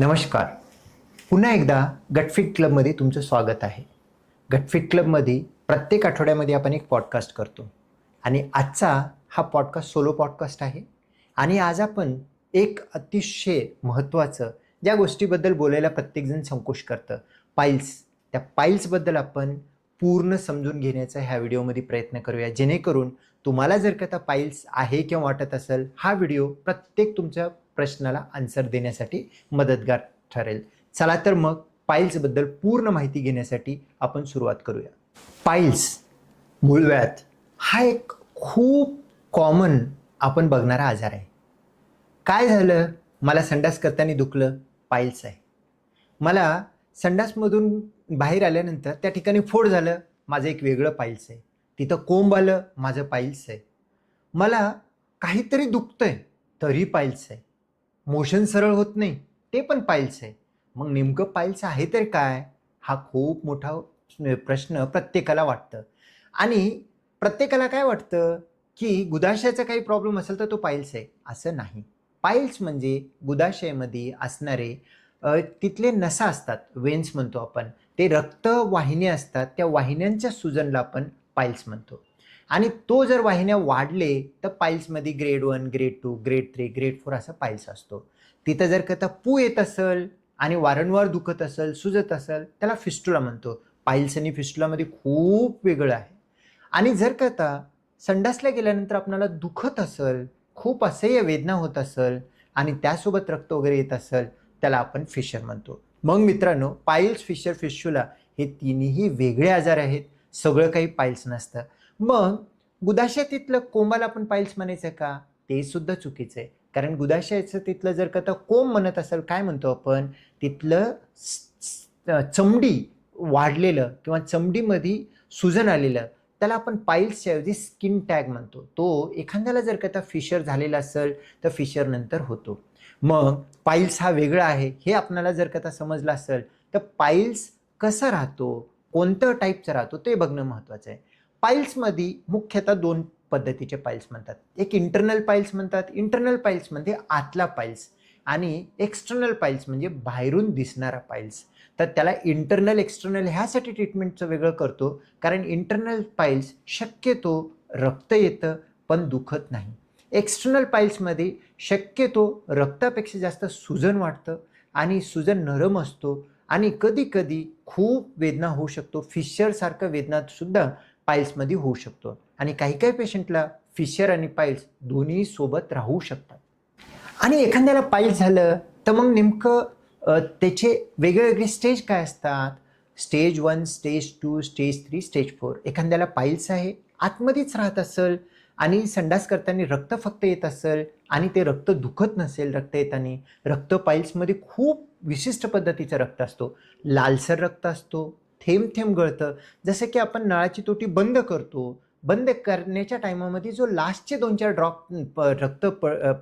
नमस्कार. पुन्हा एकदा गटफिट क्लबमध्ये तुमचं स्वागत आहे. गटफिट क्लबमध्ये प्रत्येक आठवड्यामध्ये आपण एक पॉडकास्ट करतो आणि आजचा हा पॉडकास्ट सोलो पॉडकास्ट आहे. आणि आज आपण एक अतिशय महत्त्वाचं ज्या गोष्टीबद्दल बोलायला प्रत्येकजण संकोच करतं, पाईल्स. त्या पाईल्सबद्दल आपण पूर्ण समजून घेण्याचा ह्या व्हिडिओमध्ये प्रयत्न करूया, जेणेकरून तुम्हाला जर का आता पाईल्स आहे किंवा वाटत असेल, हा व्हिडिओ प्रत्येक तुमच्या प्रश्नाला आन्सर देण्यासाठी मदतगार ठरेल. चला तर मग पाईल्सबद्दल पूर्ण माहिती घेण्यासाठी आपण सुरुवात करूया. पाईल्स मूळव्याध हा एक खूप कॉमन आपण बघणारा आजार आहे. काय झालं, मला संडास करताना दुखलं, पाईल्स आहे. मला संडासमधून बाहेर आल्यानंतर त्या ठिकाणी फोड झालं, माझं एक वेगळं पाईल्स आहे. तिथं कोंब आलं, माझं पाईल्स आहे. मला काहीतरी दुखतंय, तरी पाईल्स आहे. मोशन सरळ होत नाही, ते पण पाईल्स आहे. मग नेमकं पाईल्स आहे तर काय, हा खूप मोठा प्रश्न प्रत्येकाला वाटतं. आणि प्रत्येकाला काय वाटतं की गुदाशयाचा काही प्रॉब्लेम असेल तर तो पाईल्स आहे, असं नाही. पाईल्स म्हणजे गुदाशयामध्ये असणारे तिथले नसा असतात, वेन्स म्हणतो आपण. ते रक्तवाहिन्या असतात, त्या वाहिन्यांच्या सुजनला आपण पाईल्स म्हणतो. आणि तो जर वाहिन्या वाढले तर पाईल्समध्ये ग्रेड 1, ग्रेड 2, ग्रेड 3, ग्रेड 4 असा पाईल्स असतो. तिथं जर का पू येत असेल आणि वारंवार दुखत असेल, सुजत असेल, त्याला फिस्टुला म्हणतो. पाईल्स आणि फिस्टुलामध्ये खूप वेगळं आहे. आणि जर का आता संडासला गेल्यानंतर आपल्याला दुखत असेल, खूप असह्य वेदना होत असेल आणि त्यासोबत रक्त वगैरे येत असेल, त्याला आपण फिशर म्हणतो. मग मित्रांनो, पाईल्स, फिशर, फिस्टुला हे तिन्ही वेगळे आजार आहेत. सगळं काही पाईल्स नसतं. मग गुदाशयातलं कोंबाला आपण पाईल्स म्हणायचं का? ते सुद्धा चुकीचं आहे. कारण गुदाशयाचं तिथलं जर का कोंब म्हणत असेल, काय म्हणतो आपण, तिथलं चमडी वाढलेलं किंवा चमडीमध्ये सुजन आलेलं, त्याला आपण पाईल्सच्या ऐवजी स्किन टॅग म्हणतो. तो एखाद्याला जर का फिशर झालेला असेल तर फिशर नंतर होतो. मग पाईल्स हा वेगळा आहे हे आपल्याला जर का समजलं असेल तर पाईल्स कसा राहतो, कोणतं टाईपचा राहतो ते बघणं महत्त्वाचं आहे. पाईल्समध्ये मुख्यतः दोन पद्धतीचे पाईल्स म्हणतात. एक इंटरनल पाईल्स म्हणतात. इंटरनल पाईल्स म्हणजे आतला पाईल्स, आणि एक्सटर्नल पाईल्स म्हणजे बाहेरून दिसणारा पाईल्स. तर त्याला इंटरनल एक्सटर्नल ह्यासाठी ट्रीटमेंटचं वेगळं करतो, कारण इंटरनल पाईल्स शक्यतो रक्त येतं पण दुखत नाही. एक्सटर्नल पाईल्समध्ये शक्यतो रक्तापेक्षा जास्त सुजन वाटतं आणि सुजन नरम असतो आणि कधी कधी खूप वेदना होऊ शकतो. फिशरसारखं वेदना सुद्धा पाईल्समध्ये होऊ शकतो. आणि काही काही पेशंटला फिशर आणि पाईल्स दोन्ही सोबत राहू शकतात. आणि एखाद्याला पाईल्स झालं तर मग नेमकं त्याचे वेगवेगळे स्टेज काय असतात? Stage 1, stage 2, stage 3, stage 4. एखाद्याला पाईल्स आहे, आतमध्येच राहत असेल आणि संडास करताना रक्त फक्त येत असेल आणि ते रक्त दुखत नसेल, रक्त येताना रक्त पाईल्समध्ये खूप विशिष्ट पद्धतीचं रक्त असतो. लालसर रक्त असतो, थेंब थेंब गळतं. जसं की आपण नळाची तोटी बंद करतो, बंद करण्याच्या टायमामध्ये जो लास्टचे 2-4 ड्रॉप रक्त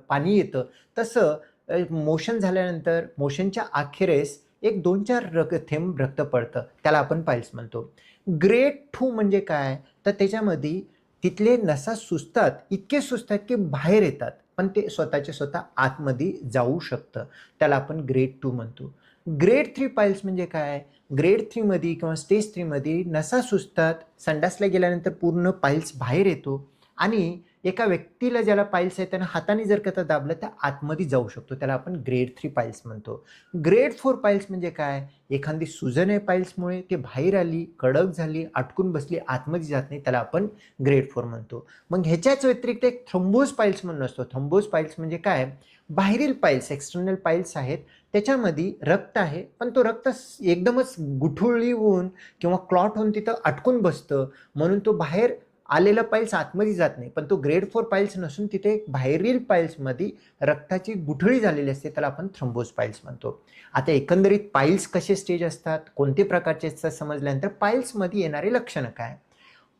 पाणी येतं, तसं मोशन झाल्यानंतर मोशनच्या अखेरेस एक 2-4 थेंब रक्त पडतं, त्याला आपण पाईल्स म्हणतो. ग्रेड 2 म्हणजे काय, तर त्याच्यामध्ये तिथले नसा सुजतात, इतके सुजतात की बाहेर येतात, पण ते स्वतःच्या स्वतः आतमध्ये जाऊ शकतं, त्याला आपण ग्रेड 2 म्हणतो. ग्रेड 3 पाईल्स म्हणजे काय, ग्रेड 3 मध्ये किंवा स्टेज 3 मध्ये नसा सुजतात, संडासला गेल्यानंतर पूर्ण पाईल्स बाहेर येतो आणि एका व्यक्तीला ज्याला पाईल्स आहे त्यानं हाताने जर का दाबलं तर आतमध्ये जाऊ शकतो, त्याला आपण ग्रेड 3 पाईल्स म्हणतो. ग्रेड 4 पाईल्स म्हणजे काय, एखादी सुजन आहे पाईल्समुळे, ते बाहेर आली, कडक झाली, अटकून बसली, आतमध्ये जात नाही, त्याला आपण ग्रेड 4 म्हणतो. मग ह्याच्याच व्यतिरिक्त एक थ्रोम्बोज पाईल्स म्हणून असतो. थ्रोम्बोज पाईल्स म्हणजे काय, बाहेरील पाईल्स, एक्सटर्नल पाईल्स आहेत, त्याच्यामध्ये रक्त आहे पण तो रक्त एकदमच गुठळी होऊन किंवा क्लॉट होऊन तिथं अटकून बसतं, म्हणून तो बाहेर आलेला पाईल्स आतमध्ये जात नाही. पण तो ग्रेड 4 पाईल्स नसून तिथे बाहेरील पाईल्समध्ये रक्ताची गुठळी झालेली असते, त्याला आपण थ्रोम्बोज पाईल्स म्हणतो. आता एकंदरीत पाईल्स कसे स्टेज असतात, कोणते प्रकारचे असतात समजल्यानंतर पाईल्समध्ये येणारे लक्षणं काय.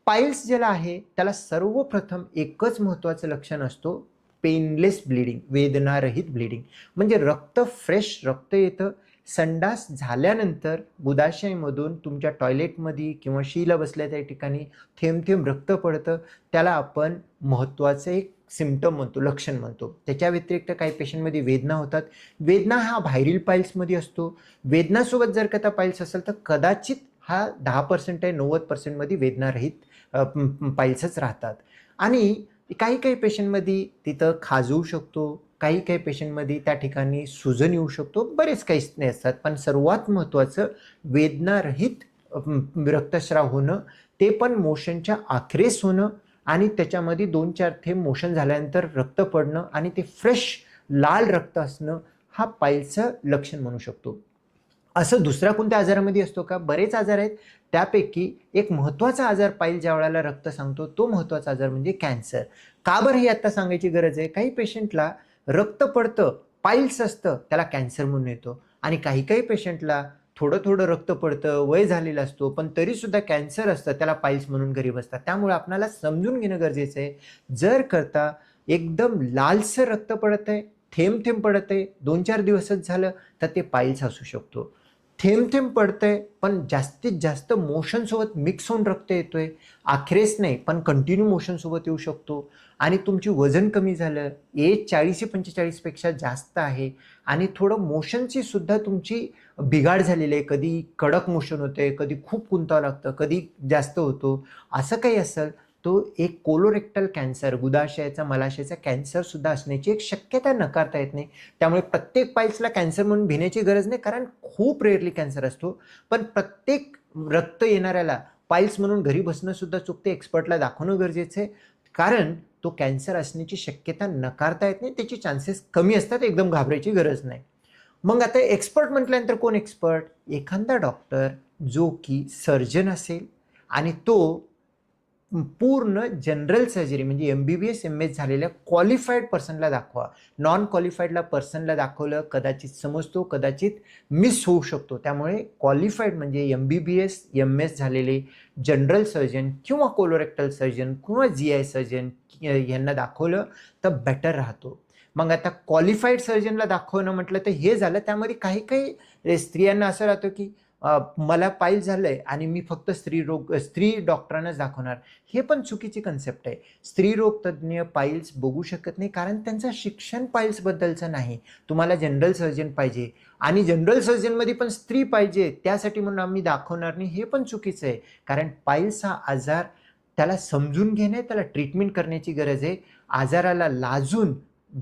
पाईल्स ज्याला आहे त्याला सर्वप्रथम एकच महत्त्वाचं लक्षण असतो, पेनलेस ब्लिडिंग, वेदनारहित ब्लिडिंग. म्हणजे रक्त फ्रेश रक्त येतं, संडास झाल्यानंतर गुदाशयमधून तुमच्या टॉयलेटमध्ये किंवा शीला बसल्या त्या ठिकाणी थेंब थेंब रक्त पडतं, त्याला आपण महत्त्वाचं एक सिम्पटम म्हणतो, लक्षण म्हणतो. त्याच्या व्यतिरिक्त काही पेशंटमध्ये वेदना होतात. वेदना हा व्हायरल पाईल्समध्ये असतो. वेदनासोबत जर का पाईल्स असेल तर कदाचित हा 10% आहे, 90% मध्ये वेदनारहित पाईल्सच राहतात. आणि काही काही पेशंटमध्ये तिथं खाजवू शकतो, काही काही पेशंटमध्ये त्या ठिकाणी सुजन येऊ शकतो, बरेच काही नाही असतात. पण सर्वात महत्त्वाचं वेदनारहित रक्तस्राव होणं, ते पण मोशनच्या आखरेस होणं आणि त्याच्यामध्ये 2-4 थेंब मोशन झाल्यानंतर रक्त पडणं आणि ते फ्रेश लाल रक्त असणं, हा पाईल्सचं लक्षण म्हणू शकतो. असं दुसऱ्या कोणत्या आजारामध्ये असतो का? बरेच आजार आहेत. त्यापैकी एक महत्त्वाचा आजार पाईल ज्या वेळेला रक्त सांगतो, तो महत्त्वाचा आजार म्हणजे कॅन्सर. का बरं हे आता सांगायची गरज आहे? काही पेशंटला रक्त पडतं, पाईल्स असतं, त्याला कॅन्सर म्हणून येतो. आणि काही काही पेशंटला थोडं थोडं रक्त पडतं, वय झालेलं असतो, पण तरीसुद्धा कॅन्सर असतं, त्याला पाईल्स म्हणून घरी बसतात. त्यामुळे आपल्याला समजून घेणं गरजेचं आहे. जर करता एकदम लालसर रक्त पडत आहे, थेंब थेंब पडत आहे, 2-4 दिवसच झालं, तर ते पाईल्स असू शकतो. थेंब थेंब पडतंय पण जास्तीत जास्त मोशनसोबत मिक्स होऊन रक्त येतोय, अखेरेस नाही पण कंटिन्यू मोशनसोबत येऊ शकतो. आणि तुमची वजन कमी झालं, एज 40-45 पेक्षा जास्त आहे आणि थोडं मोशनची सुद्धा तुमची बिघाड झालेली आहे, कधी कडक मोशन होते, कधी खूप कुंतावं लागतं, कधी जास्त होतो, असं काही असेल तो एक कोलोरेक्टल कॅन्सर, गुदाशयाचा मलाशयाचा कॅन्सर सुद्धा असण्याची एक शक्यता नकारता येत नाही. त्यामुळे प्रत्येक पाईल्सला कॅन्सर म्हणून भिण्याची गरज नाही, कारण खूप रेअरली कॅन्सर असतो. पण प्रत्येक रक्त येणाऱ्याला पाईल्स म्हणून घरी बसणं सुद्धा चुकते, एक्सपर्टला दाखवणं गरजेचं आहे. कारण तो कॅन्सर असण्याची शक्यता नकारता येत नाही, त्याची चान्सेस कमी असतात, एकदम घाबरायची गरज नाही. मग आता एक्सपर्ट म्हटल्यानंतर कोण एक्सपर्ट? एखादा डॉक्टर जो की सर्जन असेल आणि तो पूर्ण जनरल सर्जरी म्हणजे MBBS MS झालेल्या क्वालिफाईड पर्सनला दाखवा. नॉन क्वालिफाईडला पर्सनला दाखवलं कदाचित समजतो, कदाचित मिस होऊ शकतो. त्यामुळे क्वालिफाईड म्हणजे MBBS MS झालेले जनरल सर्जन किंवा कोलोरेक्टल सर्जन किंवा GI सर्जन यांना दाखवलं तर बेटर राहतो. मग आता क्वालिफाईड सर्जनला दाखवणं म्हटलं तर हे झालं. त्यामध्ये काही काही स्त्रियांना असं राहतं की मला पाईल झालंय आणि मी फक्त स्त्री डॉक्टरांनाच दाखवणार. हे पण चुकीची कन्सेप्ट आहे. स्त्रीरोग तज्ज्ञ पाईल्स बघू शकत नाही, कारण त्यांचं शिक्षण पाईल्सबद्दलचं नाही. तुम्हाला जनरल सर्जन पाहिजे आणि जनरल सर्जनमध्ये पण स्त्री पाहिजे, त्यासाठी म्हणून आम्ही दाखवणार नाही, हे पण चुकीचं आहे. कारण पाईल्स हा आजार त्याला समजून घेणे, त्याला ट्रीटमेंट करण्याची गरज आहे. आजाराला लाजून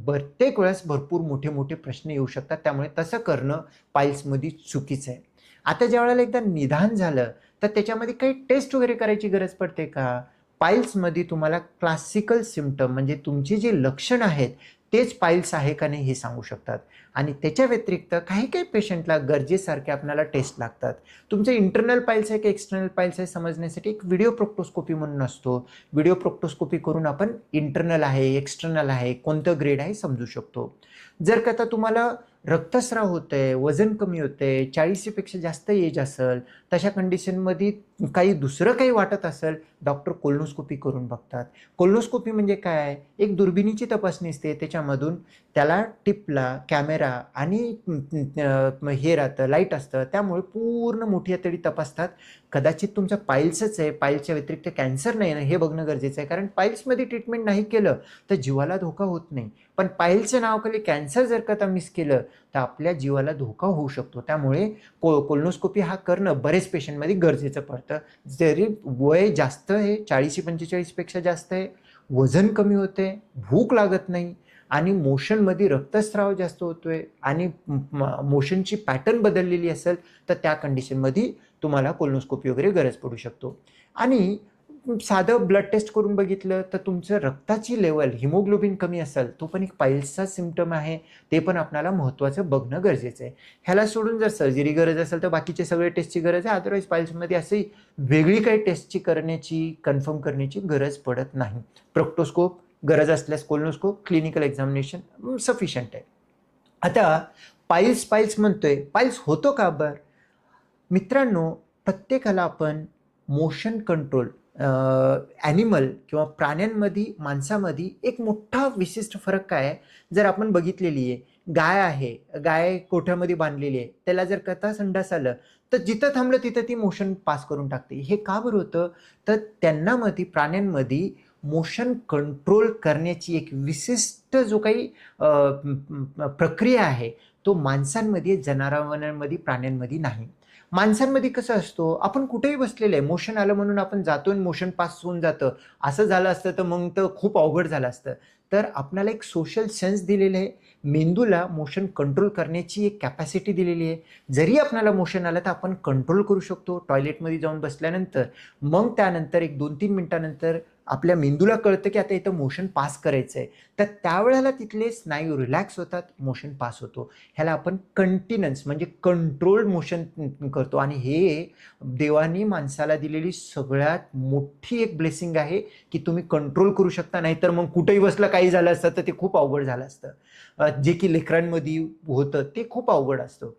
प्रत्येक वेळेस भरपूर मोठे मोठे प्रश्न येऊ शकतात. त्यामुळे तसं करणं पाईल्समध्ये चुकीचं आहे. आता ज्या वेळेला एकदा निदान झालं तर त्याच्यामध्ये काही टेस्ट वगैरे करायची गरज पडते का? पाईल्समध्ये तुम्हाला क्लासिकल सिम्पटम म्हणजे तुमची जी लक्षणं आहेत तेच पाईल्स आहे का नाही हे सांगू शकतात. आणि त्याच्या व्यतिरिक्त काही काही पेशंटला गरजेसारखे आपल्याला टेस्ट लागतात. तुमचे इंटरनल पाईल्स आहे की एक्सटर्नल पाईल्स आहे समजण्यासाठी एक व्हिडिओ प्रोक्टोस्कोपी म्हणून असतो. व्हिडिओ प्रोक्टोस्कोपी करून आपण इंटरनल आहे, एक्सटर्नल आहे, कोणतं ग्रेड आहे समजू शकतो. जर का आता तुम्हाला रक्तस्राव होतंय, वजन कमी होतंय, 40 पेक्षा जास्त एज असेल, तशा कंडिशनमध्ये काही दुसरं काही वाटत असेल, डॉक्टर कोलोनोस्कोपी करून बघतात. कोलोनोस्कोपी म्हणजे काय? एक दुर्बिणीची तपासणी असते, त्याच्यामधून त्याला टिपला कॅमेरा आणि हे राहतं, लाईट असतं, त्यामुळे पूर्ण मोठी आतडी तपासतात. कदाचित तुमचं पाईल्सच आहे, पाईल्सच्या व्यतिरिक्त कॅन्सर नाही ना हे बघणं गरजेचं आहे. कारण पाईल्समध्ये ट्रीटमेंट नाही केलं तर जीवाला धोका होत नाही. पण पाईल्सच्या नावाखाली कॅन्सर जर का आता मिस केलं तर आपल्या जीवाला धोका होऊ शकतो. त्यामुळे कोलोनोस्कोपी हा करणं बरेच पेशंटमध्ये गरजेचं पडतं. जरी वय जास्त आहे, 40-45 पेक्षा जास्त आहे, वजन कमी होते, भूक लागत नाही आणि मोशनमध्ये रक्तस्राव जास्त होतोय आणि मोशनची पॅटर्न बदललेली असेल तर त्या कंडिशनमध्ये तुम्हाला कोलोनोस्कोपी वगैरे गरज पडू शकतो. आणि साधं ब्लड टेस्ट करून बघितलं तर तुमचं रक्ताची लेवल हिमोग्लोबिन कमी असेल, तो पण एक पाईल्सचा सिम्पटम आहे, ते पण आपल्याला महत्त्वाचं बघणं गरजेचं आहे. ह्याला सोडून जर सर्जरी गरज असेल तर बाकीचे सगळे टेस्टची गरज आहे. अदरवाईज पाईल्समध्ये अशी वेगळी काही टेस्टची करण्याची, कन्फर्म करण्याची गरज पडत नाही. प्रोक्टोस्कोप गरज असल्यास कोलोनोस्कोप, क्लिनिकल एक्झामिनेशन सफिशियंट आहे. आता पाईल्स पाईल्स म्हणतोय, पाईल्स होतो का बरं? मित्रांनो, प्रत्येकाला आपण मोशन कंट्रोल ॲनिमल किंवा प्राण्यांमध्ये माणसामध्ये एक मोठा विशिष्ट फरक काय आहे? जर आपण बघितलेली आहे गाय आहे, गाय कोठ्यामध्ये बांधलेली आहे, त्याला जर कथा संडास आलं तर जिथं थांबलं तिथं ती मोशन पास करून टाकते. हे का बरं होतं? तर त्यांना मध्ये प्राण्यांमध्ये मोशन कंट्रोल करण्याची एक विशिष्ट जो काही प्रक्रिया आहे तो माणसांमध्ये, जनावरांमध्ये, प्राण्यांमध्ये नाही. माणसांमध्ये कसं असतो, आपण कुठेही बसलेलं आहे, मोशन आलं म्हणून आपण जातो आणि मोशन पास होऊन जातं. असं झालं असतं तर मग तर खूप अवघड झालं असतं. तर आपल्याला एक सोशल सेन्स दिलेलं आहे. मेंदूला मोशन कंट्रोल करण्याची एक कॅपॅसिटी दिलेली आहे. जरी आपल्याला मोशन आलं तर आपण कंट्रोल करू शकतो टॉयलेटमध्ये जाऊन बसल्यानंतर. मग त्यानंतर एक 2-3 मिनिटानंतर आपल्या मेंदूला कळतं की आता इथं मोशन पास करायचं आहे. तर त्यावेळेला तिथले स्नायू रिलॅक्स होतात, मोशन पास होतो. ह्याला आपण कंटिन्यूअन्स म्हणजे कंट्रोल्ड मोशन करतो आणि हे देवाने माणसाला दिलेली सगळ्यात मोठी एक ब्लेसिंग आहे की तुम्ही कंट्रोल करू शकता. नाहीतर मग कुठेही बसलं काही झालं असतं तर ते खूप अवघड झालं असतं. जे की लेकरांमध्ये होतं ते खूप अवघड असतं.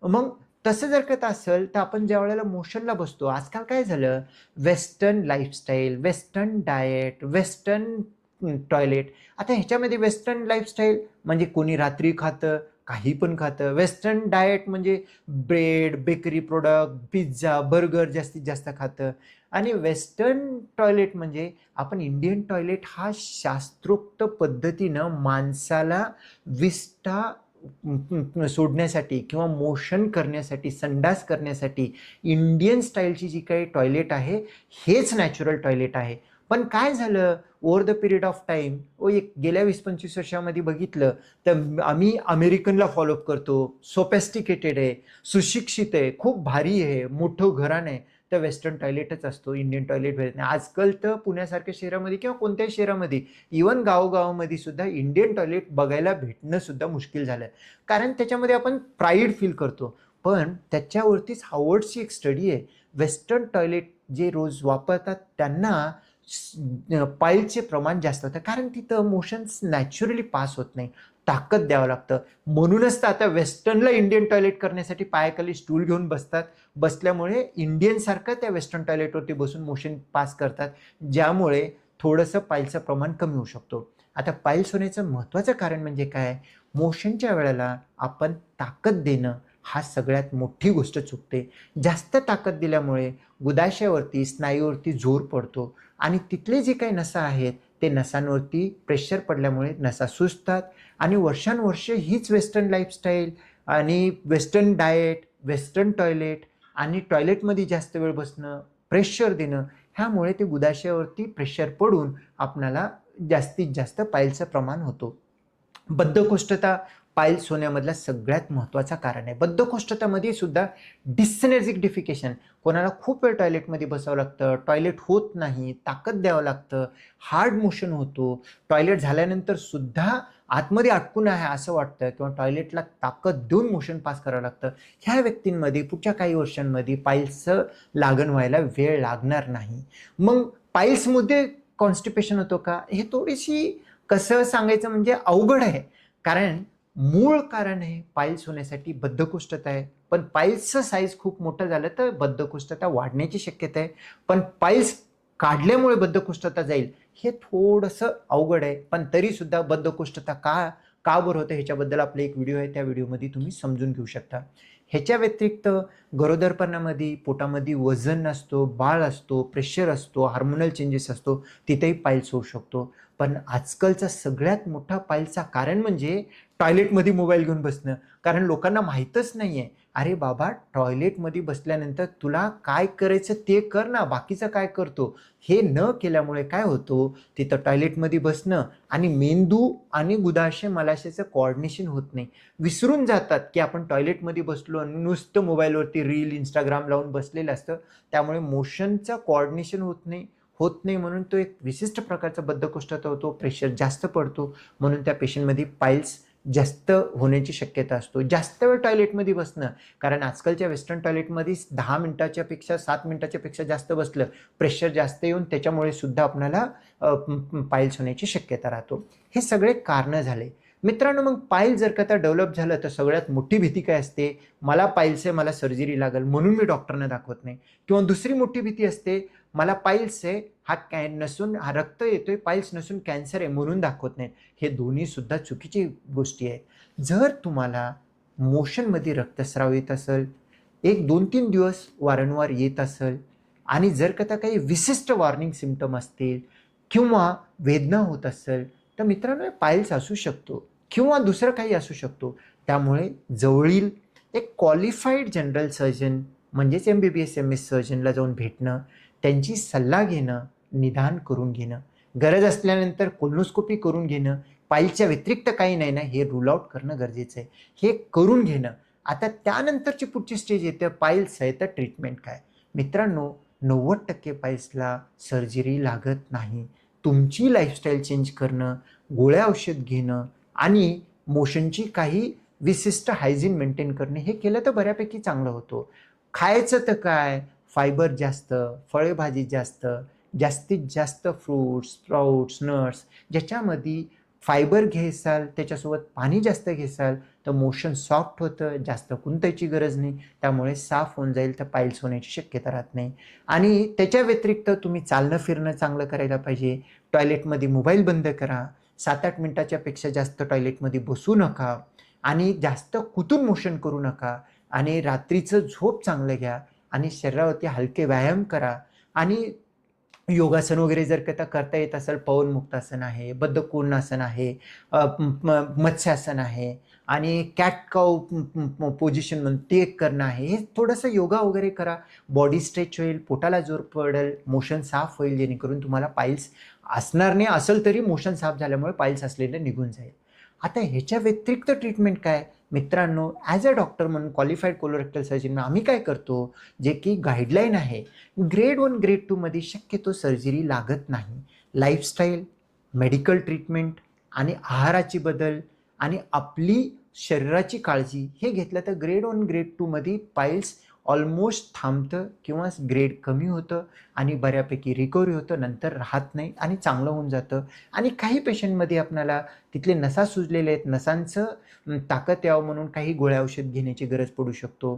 मग तसं जर का असेल तर आपण ज्या वेळेला मोशनला बसतो, आजकाल काय झालं, western lifestyle, western diet, western toilet. आता ह्याच्यामध्ये वेस्टर्न लाईफस्टाईल म्हणजे कोणी रात्री खातं, काही पण खातं. वेस्टर्न डाएट म्हणजे bread, bakery product, pizza, burger जास्तीत जास्त खातं. आणि वेस्टर्न टॉयलेट म्हणजे आपण इंडियन टॉयलेट हा शास्त्रोक्त पद्धतीनं माणसाला विष्ठा सोडण्यासाठी किंवा मोशन करण्यासाठी, संडास करण्यासाठी इंडियन स्टाईलची जी काही टॉयलेट आहे, हेच नॅचरल टॉयलेट आहे. पण काय झालं over the period of time, एक गेल्या 20-25 वर्षामध्ये बघितलं तर आम्ही अमेरिकनला फॉलोअप करतो. सोफेस्टिकेटेड आहे, सुशिक्षित आहे, खूप भारी आहे, मोठं घराणं आहे. तर वेस्टर्न टॉयलेटच असतो, इंडियन टॉयलेट भेटत नाही. आजकाल तर पुण्यासारख्या शहरामध्ये किंवा कोणत्याही शहरामध्ये, इवन गावोगावामध्ये सुद्धा इंडियन टॉयलेट बघायला भेटणं सुद्धा मुश्किल झालं. कारण त्याच्यामध्ये आपण प्राईड फील करतो. पण त्याच्यावरतीच हार्वर्डची एक स्टडी आहे. वेस्टर्न टॉयलेट जे रोज वापरतात त्यांना पाईलचे प्रमाण जास्त होतं, कारण तिथं मोशन्स नॅचरली पास होत नाही, ताकद द्यावं लागतं. म्हणूनच तर आता वेस्टर्नला इंडियन टॉयलेट करण्यासाठी पायाखाली स्टूल घेऊन बसतात. बसल्यामुळे इंडियनसारखं त्या वेस्टर्न टॉयलेटवरती बसून मोशन पास करतात, ज्यामुळे थोडंसं पाईलचं प्रमाण कमी होऊ शकतो. आता पाईल्स होण्याचं महत्त्वाचं कारण म्हणजे काय? मोशनच्या वेळेला आपण ताकद देणं हा सगळ्यात मोठी गोष्ट चुकते. जास्त ताकद दिल्यामुळे गुदाशयावरती, स्नायूवरती जोर पडतो आणि तिथले जे काही नसा आहेत ते नसांवरती प्रेशर पडल्यामुळे नसा सुजतात आणि वर्षानुवर्षे हीच वेस्टर्न लाईफस्टाईल आणि वेस्टर्न डाएट, वेस्टर्न टॉयलेट आणि टॉयलेटमध्ये जास्त वेळ बसणं, प्रेशर देणं, ह्यामुळे ते गुदाशयावरती प्रेशर पडून आपणाला जास्तीत जास्त पाईल्सचं प्रमाण होतो. बद्धकोष्ठता पाईल्स होण्यामधला सगळ्यात महत्त्वाचा कारण आहे. बद्धकोष्ठतामध्ये सुद्धा डिस्सिनर्जिक कोणाला खूप वेळ टॉयलेटमध्ये बसावं लागतं, टॉयलेट होत नाही, ताकद द्यावं लागतं, हार्ड मोशन होतो, टॉयलेट झाल्यानंतर सुद्धा आतमध्ये अटकून आहे असं वाटतं किंवा टॉयलेटला ताकद देऊन मोशन पास करावं लागतं. ह्या व्यक्तींमध्ये पुढच्या काही वर्षांमध्ये पाईल्सचं लागण व्हायला वेळ लागणार नाही. मग पाईल्समध्ये कॉन्स्टिपेशन होतो का? हे थोडीशी कसं सांगायचं म्हणजे अवघड आहे. कारण मूळ कारण आहे पाईल्स होण्यासाठी बद्धकोष्ठता आहे. पण पाईल्सचं साईज खूप मोठं झालं तर बद्धकोष्ठता वाढण्याची शक्यता आहे. पण पाईल्स काढल्यामुळे बद्धकोष्ठता जाईल हे थोडंसं अवघड आहे. पण तरीसुद्धा बद्धकोष्ठता का बरं होतं ह्याच्याबद्दल आपला एक व्हिडिओ आहे, त्या व्हिडिओमध्ये तुम्ही समजून घेऊ शकता. ह्याच्या व्यतिरिक्त गरोदरपणामध्ये पोटामध्ये वजन असतो, बाळ असतो, प्रेशर असतो, हार्मोनल चेंजेस असतो, तिथेही पाईल्स होऊ शकतो. पण आजकालचा सगळ्यात मोठा पाईल्सचा कारण म्हणजे टॉयलेटमध्ये मोबाईल घेऊन बसणं. कारण लोकांना माहीतच नाही आहे. अरे बाबा, टॉयलेटमध्ये बसल्यानंतर तुला काय करायचं ते कर ना, बाकीचं काय करतो? हे न केल्यामुळे काय होतं, तिथं टॉयलेटमध्ये बसणं आणि मेंदू आणि गुदाशय मलाशयाचं कोऑर्डिनेशन होत नाही. विसरून जातात की आपण टॉयलेटमध्ये बसलो आणि नुसतं मोबाईलवरती रील, इंस्टाग्राम लावून बसलेलं असतं. त्यामुळे मोशनचं कोऑर्डिनेशन होत नाही म्हणून तो एक विशिष्ट प्रकारचा बद्धकोष्ठता होतो, प्रेशर जास्त पडतो. म्हणून त्या पेशंटमध्ये पाईल्स जास्त होण्याची शक्यता असतो. जास्त वेळ टॉयलेटमध्ये बसणं, कारण आजकालच्या वेस्टर्न टॉयलेटमध्ये 10 मिनिटाच्या पेक्षा 7 मिनिटाच्या पेक्षा जास्त बसलं, प्रेशर जास्त येऊन त्याच्यामुळे सुद्धा आपल्याला पाईल्स होण्याची शक्यता राहतो. हे सगळे कारणं झाले. मित्रांनो, मग पाईल जर का आता डेव्हलप झालं तर सगळ्यात मोठी भीती काय असते? मला पाईल्स आहे, मला सर्जरी लागेल म्हणून मी डॉक्टरना दाखवत नाही. किंवा दुसरी मोठी भीती असते, मला पाईल्स आहे, हा रक्त येतोय, पाईल्स नसून कॅन्सर आहे म्हणून दाखवत नाहीत. हे दोन्ही सुद्धा चुकीची गोष्टी आहेत. जर तुम्हाला मोशनमध्ये रक्तस्राव येत असेल, 1-2-3 दिवस वारंवार येत असेल आणि जर का काही विशिष्ट वॉर्निंग सिम्पटम असतील किंवा वेदना होत असेल, तर मित्रांनो पायल्स असू शकतो किंवा दुसरं काही असू शकतो. त्यामुळे जवळील एक क्वालिफाईड जनरल सर्जन म्हणजेच MBBS MS सर्जनला जाऊन भेटणं, त्यांची सल्ला घेणं, निदान करून घेणं, गरज असल्यानंतर कोलोनोस्कोपी करून घेणं, पायल्सच्या व्यतिरिक्त काही नाही ना हे रूल आउट करणं गरजेचं आहे. हे करून घेणं. आता त्यानंतरची पुढची स्टेज येते पायल्स आहे तर ट्रीटमेंट काय? मित्रांनो 90% पायल्सला सर्जरी लागत नाही. तुमची लाईफस्टाईल चेंज करणं, गोळ्या औषध घेणं आणि मोशनची काही विशिष्ट हायजीन मेंटेन करणे हे केलं तर बऱ्यापैकी चांगलं होतं. खायचं तर काय? फायबर जास्त, फळभाजी जास्त, जास्तीत जास्त फ्रुट्स, स्प्राउट्स, नट्स ज्याच्यामध्ये फायबर घेसाल, त्याच्यासोबत पाणी जास्त घेसाल तर मोशन सॉफ्ट होतं, जास्त कुंतायची गरज नाही, त्यामुळे साफ होऊन जाईल, तर पायल्स होण्याची शक्यता राहत नाही. आणि त्याच्या व्यतिरिक्त तुम्ही चालणं फिरणं चांगलं करायला पाहिजे. टॉयलेटमध्ये मोबाईल बंद करा. 7-8 मिनिटाच्या पेक्षा जास्त टॉयलेटमध्ये बसू नका आणि जास्त कुतून मोशन करू नका आणि रात्रीचं झोप चांगलं घ्या आणि शरीरावरती हलके व्यायाम करा आणि योगासन वगैरे जर का करता येत असेल, पवनमुक्तासन आहे, बद्धकोणासन आहे, मत्स्यासन आहे आणि कॅट काऊ पोझिशन म्हणून ते करणं आहे. हे थोडंसं योगा वगैरे करा, बॉडी स्ट्रेच होईल, पोटाला जोर पडेल, मोशन साफ होईल, जेणेकरून तुम्हाला पाईल्स असणार नाही, असेल तरी मोशन साफ झाल्यामुळे पाईल्स असलेलं निघून जाईल. आता ह्याच्या व्यतिरिक्त ट्रीटमेंट काय? मित्रांनो ॲज अ डॉक्टर म्हणून क्वालिफाईड कोलोरेक्टल सर्जन आम्ही काय करतो, जे की गाईडलाईन आहे, ग्रेड 1 ग्रेड 2 मध्ये शक्यतो सर्जरी लागत नाही. लाईफस्टाईल, मेडिकल ट्रीटमेंट आणि आहाराची बदल आणि आपली शरीराची काळजी हे घेतलं तर ग्रेड 1 ग्रेड 2 मध्ये पाईल्स ऑलमोस्ट थांबतं किंवा ग्रेड कमी होतं आणि बऱ्यापैकी रिकव्हरी होतं, नंतर राहत नाही आणि चांगलं होऊन जातं. आणि काही पेशंटमध्ये आपल्याला तिथले नसा सुजलेले आहेत, नसांचं ताकद यावं म्हणून काही गोळ्या औषध घेण्याची गरज पडू शकतो.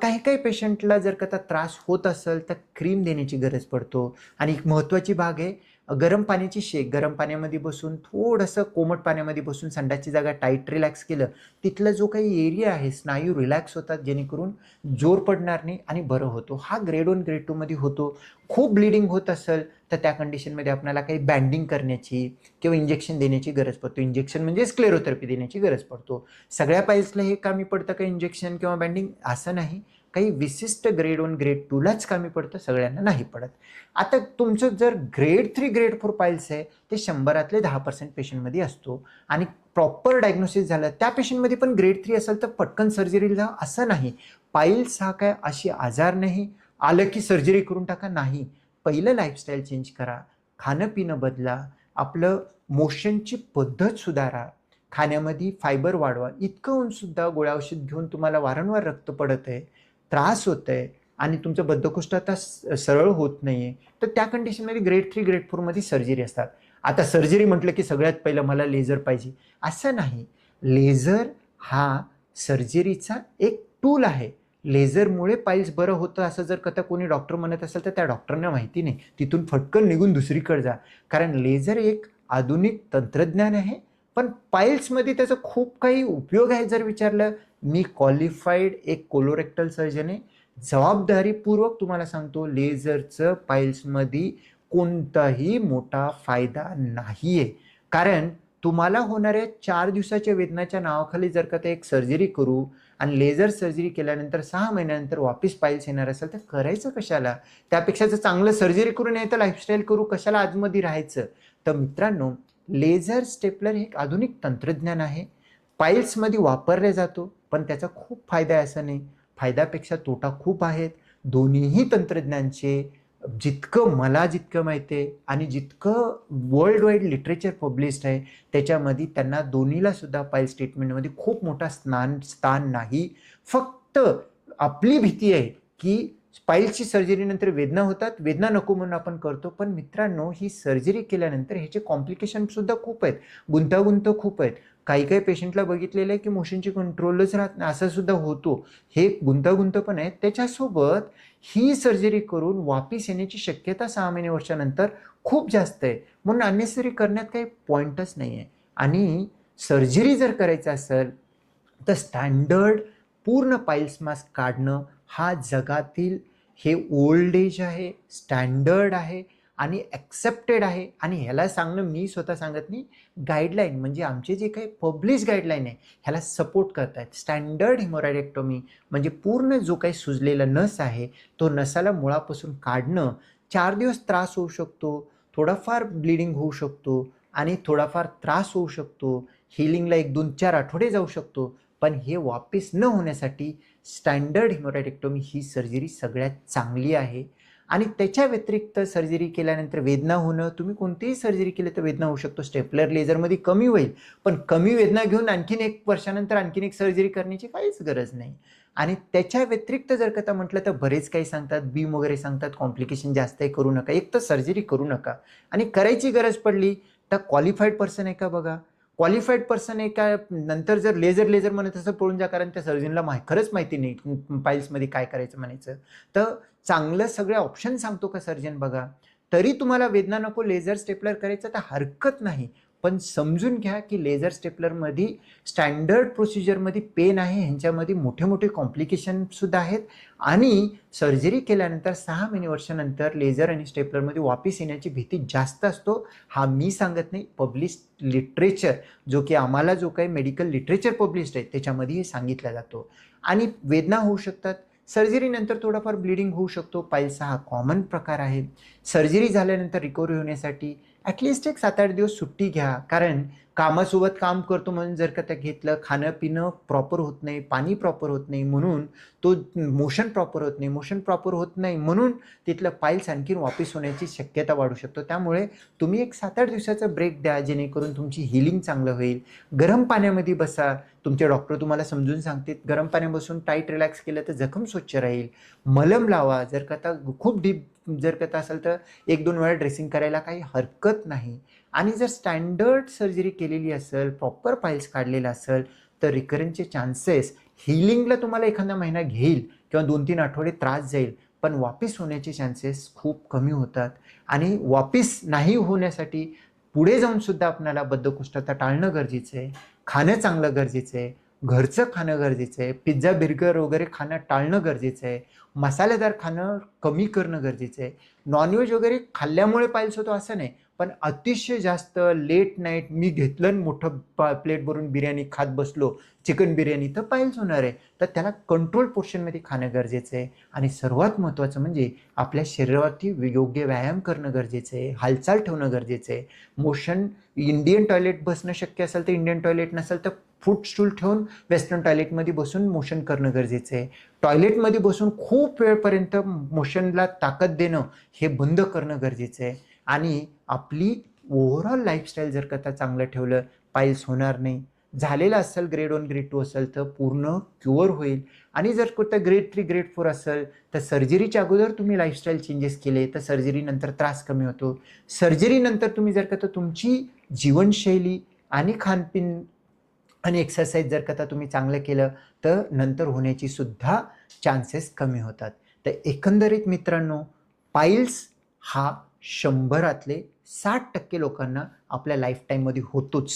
काही काही पेशंटला जर का त्रास होत असेल तर क्रीम देण्याची गरज पडतो. आणि एक महत्त्वाची भाग आहे गरम पाण्याची शेक. गरम पाण्यामध्ये बसून थोडंसं कोमट पाण्यामध्ये बसून संडासची जागा टाईट रिलॅक्स केलं, तिथला जो काही एरिया आहे स्नायू रिलॅक्स होतात, जेणेकरून जोर पडणार नाही आणि बरं होतो. हा ग्रेड 1 ग्रेड 2 मध्ये होतो. खूप ब्लिडिंग होत असेल तर त्या कंडिशनमध्ये आपल्याला काही बँडिंग करण्याची किंवा इंजेक्शन देण्याची गरज पडतो. इंजेक्शन म्हणजे स्क्लेरोथेरपी देण्याची गरज पडतो. सगळ्या पाईल्सला हे कामी पडतं का इंजेक्शन किंवा बँडिंग? असं नाही. काही विशिष्ट ग्रेड 1 ग्रेड 2लाच कामी पडतं, सगळ्यांना नाही पडत. आता तुमचं जर ग्रेड 3 ग्रेड 4 पाईल्स आहे ते 100 10% पेशंटमध्ये असतो आणि प्रॉपर डायग्नोसिस झालं त्या पेशंटमध्ये पण ग्रेड 3 असेल तर पटकन सर्जरीला जा असं नाही. पाईल्स हा काय अशी आजार नाही, आलं की सर्जरी करून टाका, नाही. पहिलं लाईफस्टाईल चेंज करा, खाणं पिणं बदला, आपलं मोशनची पद्धत सुधारा, खाण्यामध्ये फायबर वाढवा. इतकं होऊन सुद्धा गोळ्या औषध घेऊन तुम्हाला वारंवार रक्त पडत आहे, त्रास होत आहे आणि तुमचं बद्धकोष्ठता सरळ होत नाही आहे, तर त्या कंडिशनमध्ये ग्रेड 3 ग्रेड 4 मध्ये सर्जरी असतात. आता सर्जरी म्हटलं की सगळ्यात पहिलं मला लेझर पाहिजे असं नाही. लेझर हा सर्जरीचा एक टूल आहे. लेझरमुळे पाईल्स बरं होतं असं जर का कोणी डॉक्टर म्हणत असेल तर त्या डॉक्टरना माहिती नाही, तिथून फटकन निघून दुसरीकडे जा. कारण लेझर एक आधुनिक तंत्रज्ञान आहे, पण पाईल्समध्ये त्याचा खूप काही उपयोग आहे. जर विचारलं, मी क्वालिफाईड एक कोलोरेक्टल सर्जन आहे, जबाबदारीपूर्वक तुम्हाला सांगतो लेझरचं पाईल्समध्ये कोणताही मोठा फायदा नाही आहे. कारण तुम्हाला होणाऱ्या 4 दिवसाच्या वेदनाच्या नावाखाली जर का ते एक सर्जरी करू आणि लेझर सर्जरी केल्यानंतर 6 महिन्यानंतर वापस पाईल्स येणार असेल तर करायचं कशाला? त्यापेक्षा जर चांगलं सर्जरी करून नाही तर लाईफस्टाईल करू, कशाला आतमध्ये राहायचं? तर मित्रांनो लेझर स्टेपलर हे एक आधुनिक तंत्रज्ञान आहे. पाईल्समध्ये वापरले जातो, पण त्याचा खूप फायदा आहे असं नाही. फायद्यापेक्षा तोटा खूप आहेत. दोन्हीही तंत्रज्ञानचे जितकं माहिती आहे आणि जितकं वर्ल्ड वाईड लिटरेचर पब्लिश्ड आहे त्याच्यामध्ये त्यांना दोन्हीला सुद्धा पाईल्स ट्रीटमेंटमध्ये खूप मोठा स्थान नाही. फक्त आपली भीती आहे की पाईल्सची सर्जरीनंतर वेदना होतात, वेदना नको म्हणून आपण करतो. पण मित्रांनो ही सर्जरी केल्यानंतर ह्याचे कॉम्प्लिकेशन सुद्धा खूप आहेत, गुंतागुंत खूप आहेत. काही काही पेशंटला बघितलेलं आहे की मोशनची कंट्रोलच राहत नाही, असं सुद्धा होतो. हे गुंतागुंत पण आहे. त्याच्यासोबत ही सर्जरी करून वापस येण्याची शक्यता 6 महिने वर्षानंतर खूप जास्त आहे. म्हणून अननेसेसरी करण्यात काही पॉईंटच नाही आहे. आणि सर्जरी जर करायचं असेल तर स्टँडर्ड पूर्ण पाईल्स मास काढणं हा जगातील हे ओल्ड एज आहे, स्टँडर्ड आहे आणि ॲक्सेप्टेड आहे. आणि ह्याला सांगणं मी स्वतः सांगत नाही, गाईडलाईन म्हणजे आमचे जे काही पब्लिश गाईडलाईन आहे ह्याला सपोर्ट करत आहेत. स्टँडर्ड हिमोरॉइडेक्टॉमी म्हणजे पूर्ण जो काही सुजलेला नस आहे तो नसाला मुळापासून काढणं. 4 दिवस त्रास होऊ शकतो, थोडाफार ब्लिडिंग होऊ शकतो आणि थोडाफार त्रास होऊ शकतो, हिलिंगला 1-2-4 आठवडे जाऊ शकतो, पण हे वापस न होण्यासाठी स्टँडर्ड हिमोरॉइडेक्टॉमी ही सर्जरी सगळ्यात चांगली आहे. आणि त्याच्या व्यतिरिक्त सर्जरी केल्यानंतर वेदना होणं, तुम्ही कोणतीही सर्जरी केली तर वेदना होऊ शकतो. स्टेपलर लेझरमध्ये कमी होईल, पण कमी वेदना घेऊन आणखीन 1 वर्षानंतर आणखीन एक सर्जरी करण्याची काहीच गरज नाही. आणि त्याच्या व्यतिरिक्त जर का म्हटलं तर बरेच काही सांगतात, बीम वगैरे सांगतात, कॉम्प्लिकेशन जास्त आहे करू नका. एक तर सर्जरी करू नका आणि करायची गरज पडली तर क्वालिफाईड पर्सन आहे का बघा. क्वालिफाईड पर्सन आहे का, नंतर जर लेझर म्हणत असं पळून जा, कारण त्या सर्जनला खरंच माहिती नाही पाईल्समध्ये काय करायचं म्हणायचं. तर चांगलं सगळे ऑप्शन सांगतो का सर्जन बघा. तरी तुम्हाला वेदना नको लेझर स्टेपलर करायचं तर हरकत नाही, पण समजून घ्या की लेझर स्टेपलरमध्ये स्टँडर्ड प्रोसिजरमध्ये पेन आहे, ह्यांच्यामध्ये मोठे मोठे कॉम्प्लिकेशन सुद्धा आहेत. आणि सर्जरी केल्यानंतर 6 महिने वर्षानंतर लेझर आणि स्टेपलरमध्ये वापस येण्याची भीती जास्त असतो. हा मी सांगत नाही, पब्लिश लिटरेचर जो की आम्हाला जो काही मेडिकल लिटरेचर पब्लिश्ड आहे त्याच्यामध्ये हे सांगितलं जातो. आणि वेदना होऊ शकतात, सर्जरीनंतर थोडाफार ब्लिडिंग होऊ शकतो. पाईल्सचा हा कॉमन प्रकार आहे. सर्जरी झाल्यानंतर रिकव्हरी होण्यासाठी ॲटलिस्ट एक 7-8 दिवस सुट्टी घ्या, कारण कामासोबत काम करतो म्हणून जर का त्या घेतलं, खाणं पिणं प्रॉपर होत नाही, पाणी प्रॉपर होत नाही म्हणून तो मोशन प्रॉपर होत नाही, मोशन प्रॉपर होत नाही म्हणून तिथलं पाईल्स आणखीन वापस होण्याची शक्यता वाढू शकतो. त्यामुळे तुम्ही एक 7-8 दिवसाचा ब्रेक द्या, जेणेकरून तुमची हिलिंग चांगलं होईल. गरम पाण्यामध्ये बसा, तुमचे डॉक्टर तुम्हाला समजून सांगतील, गरम पाण्यात बसून टाईट रिलॅक्स केलं तर जखम स्वच्छ राहील. मलम लावा, जर का आता खूप डीप जर का असेल तर 1-2 वेळा ड्रेसिंग करायला काही हरकत नाही. आणि जर स्टँडर्ड सर्जरी केलेली असेल, प्रॉपर पाईल्स काढलेला असेल तर रिकरन्सचे चान्सेस, हिलिंगला तुम्हाला एखादा महिना घेईल किंवा 2-3 आठवडे त्रास जाईल, पण वापस होण्याचे चान्सेस खूप कमी होतात. आणि वापस नाही होण्यासाठी पुढे जाऊन सुद्धा आपल्याला बद्धकोष्ठता टाळणं गरजेचं आहे, खाणं चांगलं गरजेचं आहे, घरचं खाणं गरजेचं आहे, पिझ्झा बर्गर वगैरे खाणं टाळणं गरजेचं आहे, मसालेदार खाणं कमी करणं गरजेचं आहे. नॉनव्हेज वगैरे खाल्ल्यामुळे पाईल्स होतो असं नाही, पण अतिशय जास्त लेट नाईट मी घेतलं आणि मोठं प्लेट भरून बिर्याणी खात बसलो, चिकन बिर्याणी, तर पाईल्स होणार आहे. तर त्याला कंट्रोल पोर्शनमध्ये खाणं गरजेचं आहे. आणि सर्वात महत्त्वाचं म्हणजे आपल्या शरीरावरती योग्य व्यायाम करणं गरजेचं आहे, हालचाल ठेवणं गरजेचं आहे. मोशन, इंडियन टॉयलेट बसणं शक्य असेल तर इंडियन टॉयलेट, नसेल तर फूटस्टूल ठेवून वेस्टर्न टॉयलेटमध्ये बसून मोशन करणं गरजेचं आहे. टॉयलेटमध्ये बसून खूप वेळपर्यंत मोशनला ताकद देणं हे बंद करणं गरजेचं आहे. आणि आपली ओव्हरऑल लाईफस्टाईल जर का चांगलं ठेवलं, पाईल्स होणार नाही. झालेलं असेल ग्रेड 1 ग्रेड 2 असेल तर पूर्ण क्युअर होईल. आणि जर कुठं ग्रेड 3 ग्रेड 4 असेल तर सर्जरीच्या अगोदर तुम्ही लाईफस्टाईल चेंजेस केले तर सर्जरीनंतर त्रास कमी होतो. सर्जरीनंतर तुम्ही जर का तुमची जीवनशैली आणि खानपिन आणि एक्सरसाइज जर का तुम्ही चांगलं केलं तर नंतर होण्याची सुद्धा चान्सेस कमी होतात. तर एकंदरीत मित्रांनो, पाईल्स हा 100रातले 60% लोकांना आपल्या लाईफटाईममध्ये होतोच.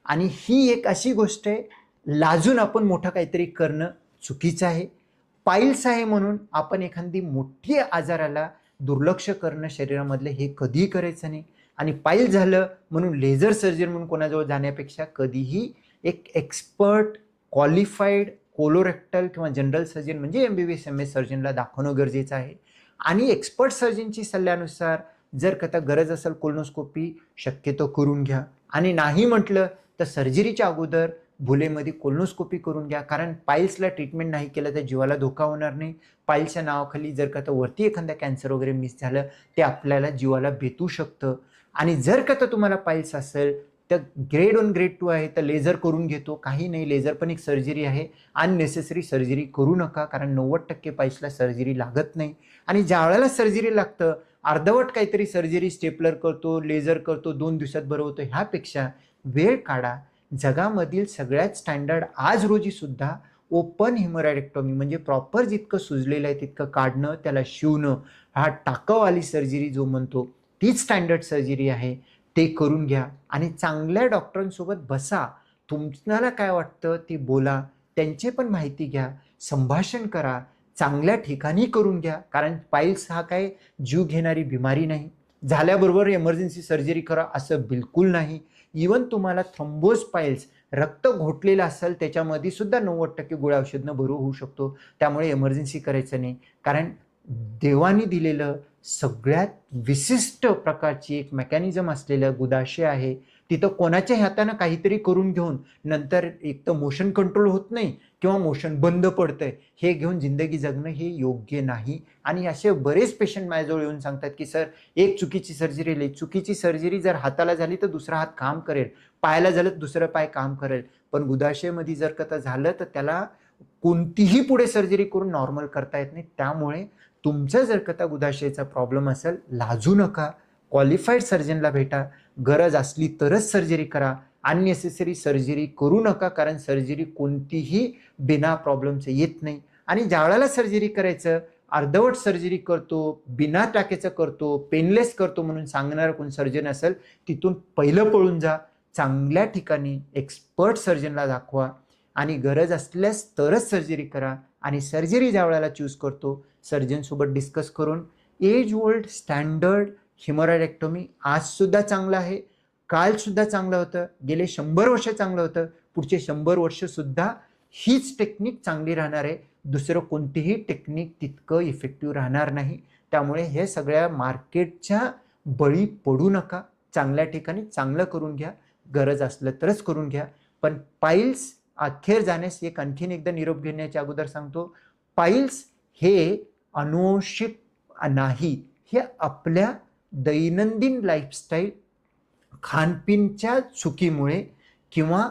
आणि ही एक अशी गोष्ट आहे, लाजून आपण मोठं काहीतरी करणं चुकीचं आहे. पाईल्स आहे म्हणून आपण एखादी मोठी आजाराला दुर्लक्ष करणं शरीरामधलं हे कधीही करायचं नाही. आणि पाईल्स झालं म्हणून लेझर सर्जरी म्हणून कोणाजवळ जाण्यापेक्षा कधीही एक एक्सपर्ट, क्वालिफाईड कोलोरेक्टल किंवा जनरल सर्जन म्हणजे MBBS MS सर्जनला दाखवणं गरजेचं आहे. आणि एक्सपर्ट सर्जनची सल्ल्यानुसार जर का गरज असेल कोलोनोस्कोपी शक्यतो करून घ्या. आणि नाही म्हटलं तर सर्जरीच्या अगोदर भुलेमध्ये कोलोनोस्कोपी करून घ्या, कारण पाईल्सला ट्रीटमेंट नाही केलं तर जीवाला धोका होणार नाही. पाईल्सच्या नावाखाली जर का वरती एखादा कॅन्सर वगैरे मिस झालं ते आपल्याला जीवाला बेतू शकतं. आणि जर का तुम्हाला पाईल्स असेल तर ग्रेड 1 ग्रेड 2 आहे तर लेझर करून घेतो, काही नाही, लेझर पण एक सर्जरी आहे. अननेसेसरी सर्जरी करू नका, कारण 90% पाईल्सला सर्जरी लागत नाही. आणि ज्या वेळेला सर्जरी लागतं अर्धवट काहीतरी सर्जरी, स्टेपलर करतो, लेझर करतो, 2 दिवसात बरं होतं, ह्यापेक्षा वेळ काढा. जगामधील सगळ्यात स्टँडर्ड आज रोजी सुद्धा ओपन हिमोरॉइडेक्टॉमी म्हणजे प्रॉपर जितकं सुजलेलं आहे तितकं काढणं, त्याला शिवणं, हा टाकावाली सर्जरी जो म्हणतो तीच स्टँडर्ड सर्जरी आहे. ते करून घ्या आणि चांगल्या डॉक्टरांसोबत बसा. तुम्हाला काय वाटतं ते बोला. त्यांचे पण माहिती घ्या, संभाषण करा, चांगल्या ठिकाणी करून घ्या. कारण पाईल्स हा काय जीव घेणारी बिमारी नाही. झाल्याबरोबर इमर्जन्सी सर्जरी करा असं बिलकुल नाही. इवन तुम्हाला थ्रोम्बोस पाईल्स रक्त घोटलेलं असेल त्याच्यामध्ये सुद्धा 90% गोळ्या औषधनं बरं होऊ शकतो. त्यामुळे इमर्जन्सी करायचं नाही. कारण देवाने दिलेलं सगळ्यात विशिष्ट प्रकारची एक मेकॅनिझम असलेलं गुदाशय आहे. तिथं कोणाच्या हातानं काहीतरी करून घेऊन नंतर एक तर मोशन कंट्रोल होत नाही किंवा मोशन बंद पडतंय, हे घेऊन जिंदगी जगणं हे योग्य नाही. आणि असे बरेच पेशंट माझ्याजवळ येऊन सांगतात की सर, एक चुकीची सर्जरी झाली. चुकीची सर्जरी जर हाताला झाली तर दुसरा हात काम करेल, पायाला झालं तर दुसरं पाय काम करेल, पण गुदाशयमध्ये जर का झालं तर त्याला कोणतीही पुढे सर्जरी करून नॉर्मल करता येत नाही. त्यामुळे तुमचं जर का गुदाशयाचा प्रॉब्लेम असेल, लाजू नका, क्वालिफाईड सर्जनला भेटा. गरज असली तरच सर्जरी करा. अननेसेसरी सर्जरी करू नका, कारण सर्जरी कोणतीही बिना प्रॉब्लेमचं येत नाही. आणि ज्यावेळेला सर्जरी करायचं, अर्धवट सर्जरी करतो, बिना टाक्याचं करतो, पेनलेस करतो म्हणून सांगणारा कोण सर्जन असेल, तिथून पहिलं पळून जा. चांगल्या ठिकाणी एक्सपर्ट सर्जनला दाखवा आणि गरज असल्यास तरच सर्जरी करा. आणि सर्जरी ज्या वेळेला चूज करतो, सर्जनसोबत डिस्कस करून. एज ओल्ड स्टँडर्ड हिमोरॉइडेक्टोमी आजसुद्धा चांगलं आहे, कालसुद्धा चांगलं होतं, गेले 100 वर्ष चांगलं होतं, पुढचे 100 वर्षसुद्धा हीच टेक्निक चांगली राहणार आहे. दुसरं कोणतीही टेक्निक तितकं इफेक्टिव्ह राहणार नाही. त्यामुळे हे सगळ्या मार्केटच्या बळी पडू नका. चांगल्या ठिकाणी चांगलं करून घ्या, गरज असलं तरच करून घ्या. पण पाईल्स अखेर जाण्यास एक आणखीन एकदा निरोप घेण्याच्या अगोदर सांगतो, पाईल्स हे अनुवंशिक नाही. हे आपल्या दैनंदिन लाईफस्टाईल, खानपिनच्या चुकीमुळे किंवा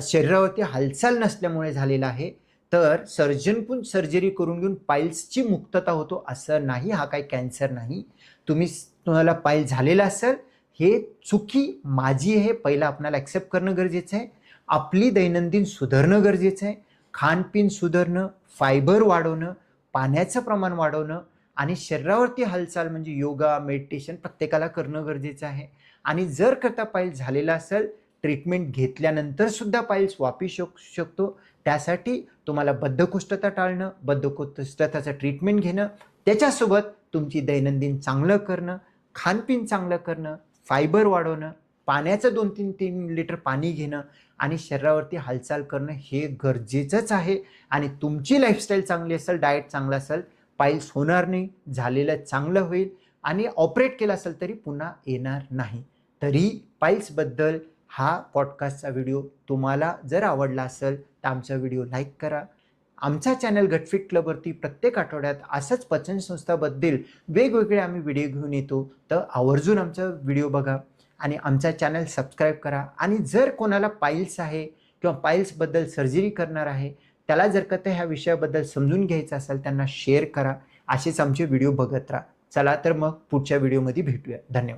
शरीरावरती हालचाल नसल्यामुळे झालेला आहे. तर सर्जन पण सर्जरी करून घेऊन पाईल्सची मुक्तता होतो असं नाही. हा काही कॅन्सर नाही. तुम्हाला पाईल झालेला असेल, हे चुकी माझी आहे, पहिलं आपल्याला ॲक्सेप्ट करणं गरजेचं आहे. आपली दैनंदिन सुधारणं गरजेचं आहे. खानपिन सुधारणं, फायबर वाढवणं, पाण्याचं प्रमाण वाढवणं आणि शरीरावरती हालचाल म्हणजे योगा, मेडिटेशन प्रत्येकाला करणं गरजेचं आहे. आणि जर करता पाईल्स झालेला असेल, ट्रीटमेंट घेतल्यानंतर सुद्धा पाईल्स वापरू शकतो. त्यासाठी तुम्हाला बद्धकोष्ठता टाळणं, बद्धकोष्ठताचं ट्रीटमेंट घेणं, त्याच्यासोबत तुमची दैनंदिन चांगलं करणं, खानपिन चांगलं करणं, फायबर वाढवणं, पाण्याचं 2-3 लिटर पाणी घेणं आणि शरीरावरती हालचाल करणं हे गरजेचंच आहे. आणि तुमची लाईफस्टाईल चांगली असेल, डाएट चांगलं असेल, पाईल्स होणार नाही, झालेलं चांगलं होईल आणि ऑपरेट केलं असेल तरी पुन्हा येणार नाही. तरी पाईल्सबद्दल हा पॉडकास्टचा व्हिडिओ तुम्हाला जर आवडला असेल तर आमचा व्हिडिओ लाईक करा. आमचा चॅनल गटफिट क्लबवरती प्रत्येक आठवड्यात असंच पचनसंस्थाबद्दल वेगवेगळे आम्ही व्हिडिओ घेऊन येतो, तर आवर्जून आमचा व्हिडिओ बघा आणि आमचा चॅनल सबस्क्राईब करा. आणि जर कोणाला पाईल्स आहे किंवा पाईल्सबद्दल सर्जरी करणार आहे, त्याला जर का ह्या विषयाबद्दल समजून घ्यायचं असेल, त्यांना शेअर करा. असेच आमचे व्हिडिओ बघत राहा. चला तर मग पुढच्या व्हिडिओमध्ये भेटूया. धन्यवाद.